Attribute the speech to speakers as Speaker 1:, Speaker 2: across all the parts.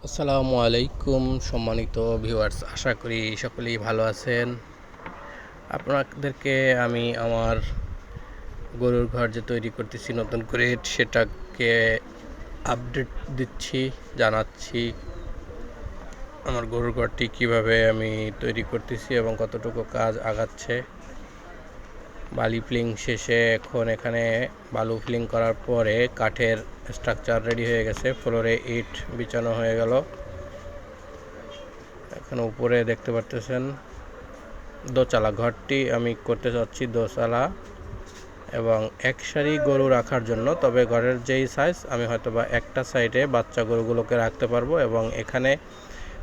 Speaker 1: আসসালামু আলাইকুম সম্মানিত ভিউয়ার্স, আশা করি সকলেই ভালো আছেন। আপনাদেরকে আমি আমার গরুর ঘর যে তৈরি করতেছি নতুন করে, সেটাকে আপডেট দিচ্ছি, জানাচ্ছি আমার গরুর ঘরটি কীভাবে আমি তৈরি করতেছি এবং কতটুকু কাজ আগাচ্ছে। বালি ফিলিং শেষে এখন এখানে বালু ফিলিং করার পরে কাঠের স্ট্রাকচার রেডি হয়ে গেছে, ফ্লোরে ইট বিছানো হয়ে গেল। এখানে উপরে দেখতে পারতেছেন দোতলা ঘরটি আমি করতে চাচ্ছি দোতলা এবং এক সারি গরু রাখার জন্য। তবে ঘরের যেই সাইজ, আমি হয়তোবা একটা সাইডে বাচ্চা গরুগুলোকে রাখতে পারবো এবং এখানে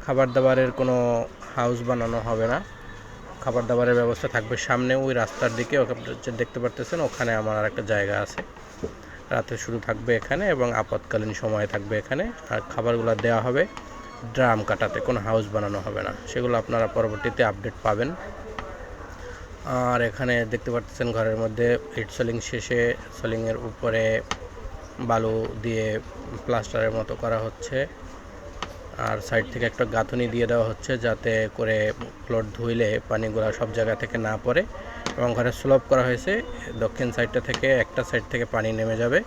Speaker 1: খাবার দাবারের কোনো হাউস বানানো হবে না। খাবার দাবারের ব্যবস্থা থাকবে সামনে ওই রাস্তার দিকে, দেখতে পারতেছেন ওখানে আমার আর একটা জায়গা আছে। রাতে শুরু থাকবে এখানে এবং আপৎকালীন সময় থাকবে এখানে। আর খাবারগুলো দেওয়া হবে ড্রাম কাটাতে, কোনো হাউস বানানো হবে না। সেগুলো আপনারা পরবর্তীতে আপডেট পাবেন। আর এখানে দেখতে পাচ্ছেন ঘরের মধ্যে ইট সোলিং শেষে সোলিংয়ের উপরে বালু দিয়ে প্লাস্টারের মতো করা হচ্ছে। আর সাইড থেকে একটা গাঁথনি দিয়ে দেওয়া হচ্ছে যাতে করে ফ্লোর ধুইলে পানিগুলো সব জায়গা থেকে না পড়ে। এবং ঘরে স্লোপ করা হয়েছে, দক্ষিণ সাইডটা থেকে একটা সাইড থেকে পানি নেমে যাবে।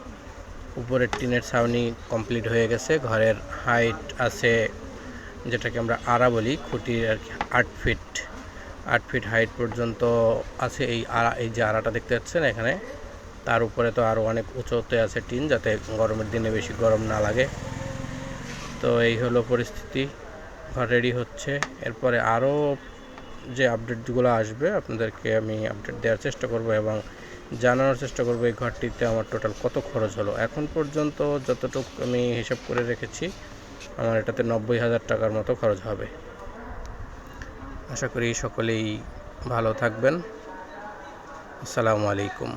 Speaker 1: উপরের টিনের ছাউনি কমপ্লিট হয়ে গেছে। ঘরের হাইট আছে, যেটাকে আমরা আড়া বলি, খুঁটির আর কি 8 ফিট হাইট পর্যন্ত আছে। এই যে আড়াটা দেখতে পাচ্ছেন এখানে, তার উপরে তো আরও অনেক উঁচুতে আছে টিন, যাতে গরমের দিনে বেশি গরম না লাগে। তো এই হলো পরিস্থিতি, ঘর রেডি হচ্ছে। এরপরে আরও যে আপডেটগুলো আসবে আপনাদেরকে আমি আপডেট দেওয়ার চেষ্টা করব এবং জানানোর চেষ্টা করব এই ঘরটিতে আমার টোটাল কত খরচ হলো। এখন পর্যন্ত যতটুকু আমি হিসাব করে রেখেছি, আমার এটাতে 90,000 টাকার মতো খরচ হবে। আশা করি সকলেই ভালো থাকবেন। আসসালামু আলাইকুম।